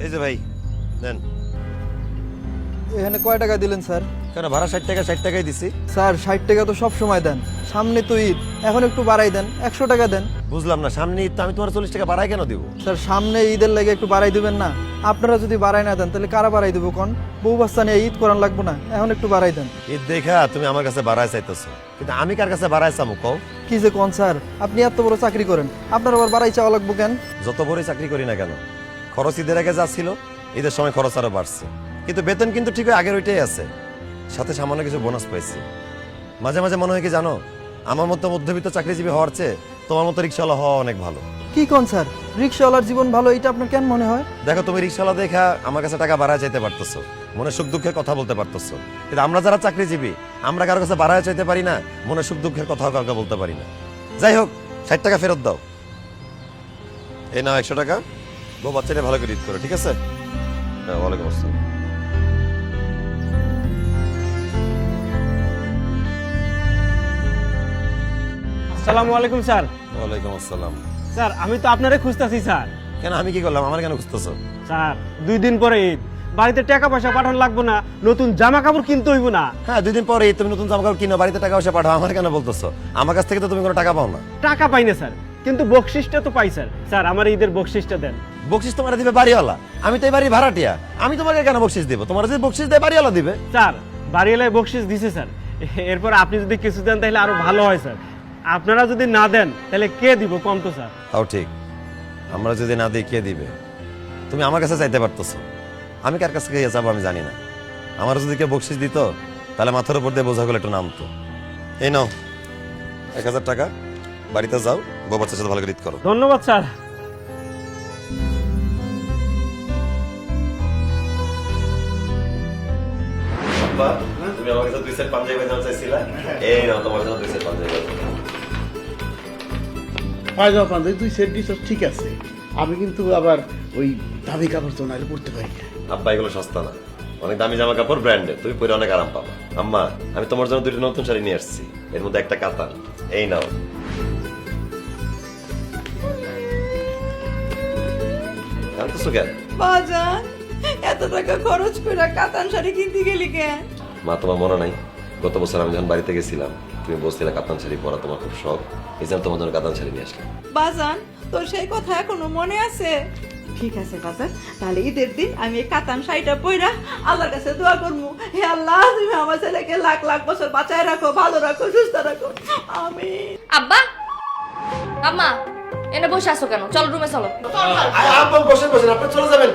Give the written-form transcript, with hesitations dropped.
এই যে ভাই দেন। এখানে কয় টাকা দিলেন স্যার? কেন ভাড়া 60 টাকা, 60 টাকাই দিছি। স্যার 60 টাকা তো সব সময় দেন, সামনে তো ঈদ, এখন একটু বাড়াই দেন, 100 টাকা দেন। বুঝলাম না, সামনে ঈদ তো আমি তোমার 40 টাকা বাড়াই কেন দিব? স্যার সামনে ঈদের লেগে একটু বাড়াই দিবেন না? আপনারা যদি বাড়াই না দেন তাহলে কারা বাড়াই দেবো কোন? বউ বাচ্চা নিয়ে ঈদ করান লাগবো না, এখন একটু বাড়াই দেন। ঈদ দেখা তুমি আমার কাছে বাড়াই চাইতেছো, কিন্তু আমি কার কাছে বাড়াই চামু কও? কি যে কোন স্যার, আপনি এত বড় চাকরি করেন, আপনার আবার বাড়াই চাওয়া লাগবো কেন? যত বড়ই চাকরি করি না কেন, খরচ ঈদের আগে যা ছিল ঈদের সময় খরচ আরো বাড়ছে, কিন্তু বেতন কিন্তু ঠিক আগের ওইটাই আছে, সাথে সামান্য কিছু বোনাস পাইছি। মাঝে মাঝে মনে হয় কি জানো, আমার মতো মধ্যবিত্ত চাকরিজীবী হওয়ার চেয়ে তোমার মতো রিক্সাওয়ালা হওয়া অনেক ভালো। কি কোন স্যার, রিক্সাওয়ালার জীবন ভালো এটা আপনার কেন মনে হয়? দেখো, তুমি রিক্সাওয়ালা দেখা আমার কাছে টাকা বাড়ায় চাইতে পারতেছো, মনে সুখ দুঃখের কথা বলতে পারতেছো, কিন্তু আমরা যারা চাকরিজীবী আমরা কারো কাছে বাড়ায় চাইতে পারি না, মনে সুখ দুঃখের কথাও কাউকে বলতে পারি না। যাই হোক, 60 টাকা ফেরত দাও। এই নাও 100 টাকা, বউ বাচ্চাটা ভালো করে ঈদ করো, ঠিক আছে? হ্যাঁ, ওয়ালাইকুম আসসালাম। আসসালামু আলাইকুম স্যার। ওয়ালাইকুম আসসালাম। স্যার আমি তো আপনারে খুঁজতেছি স্যার। কেন, আমি কি করলাম? আমার কেন খুঁজতেছো? স্যার 2 দিন পরে ঈদ, বাড়িতে টাকা পয়সা পাঠানো লাগবে না, নতুন জামা কাপড় কিনতে হইব না? হ্যাঁ, 2 দিন পরে তুমি নতুন জামা কাপড় কিনো, বাড়িতে টাকা পয়সা পাঠাও, আমার কেন বলতেছো? আমার কাছ থেকে তো তুমি কোনো টাকা পাও না। টাকা পাই না স্যার, কিন্তু বকশিসটা তো পাই স্যার। স্যার আমার ঈদের বকশিসটা দেন। বকশিস তোমার দিবে বাড়িওয়ালা, আমি তো এই বাড়ির ভাড়াটিয়া, আমি তোমাকে কেন বকশিস দিব? তোমার যদি বকশিস দেয় বাড়িওয়ালা দিবে। স্যার বাড়িওয়ালায় বকশিস দিছে স্যার, এরপর আপনি যদি কিছু দেন তাহলে আরো ভালো হয় স্যার। আপনারা যদি না দেন তাহলে কে দিব কম তো স্যার? তাও ঠিক, আমরা যদি না দিই কে দিবে? তুমি আমার কাছে চাইতে পারতেছো, আমি কার কাছে গিয়ে যাবো আমি জানি না। আমার যদি কেউ বকশিস দিত তাহলে মাথার উপর দিয়ে বোঝাগুলো একটু নামতো। এই নাও 1000 টাকা, বাড়িতে যাও, বউ বাচ্চার সাথে ভালো করে ঈদ করো। ধন্যবাদ স্যার। তুমি আমার কাছে 2 সেট পাঞ্জাবি বানাতে চাইছিলা, এই নাও তোমার জন্য 2 সেট পাঞ্জাবি। পায়জামা পাঞ্জাবি তুই সেট দিস ঠিক আছে, আমি কিন্তু আবার ওই দামি কাপড় তো নাইলে পড়তে পারি না। আব্বা এগুলো সস্তা না, অনেক দামি জামা কাপড়, ব্র্যান্ডেড, তুমি পরে অনেক আরাম পাবা। আম্মা, আমি তোমার জন্য 2টি নতুন শাড়ি নিয়ে আসছি, এর মধ্যে একটা কাতান, এই নাও। জানতেছো কেন? বাজান এত টাকা খরচ করে কাতান শাড়ি কিনতে গেলি কেন? মা, তোমার মনে নাই গত বছর আমি যখন বাড়িতে গেছিলাম তুমি বলছিলে কাতান শাড়ি পরা তোমার খুব শখ, এই জন্য তোমার জন্য কাতান শাড়ি নিয়ে আসলাম। বাজান তোর সেই কথা এখনো মনে আছে? ঠিক আছে বাজান, তাহলে ঈদের দিন আমি এই কাতান শাড়িটা পইরা আল্লাহর কাছে দোয়া করবো, হে আল্লাহ তুমি আমার ছেলেকে লাখ লাখ বছর বাঁচায় রাখো, ভালো রাখো, সুস্থ রাখো, আমিন। আব্বা, আম্মা, এনে বসে আছো কেন? চলো রুমে চলো। আব্বা বসে বসে, আপনি চলে যাবেন।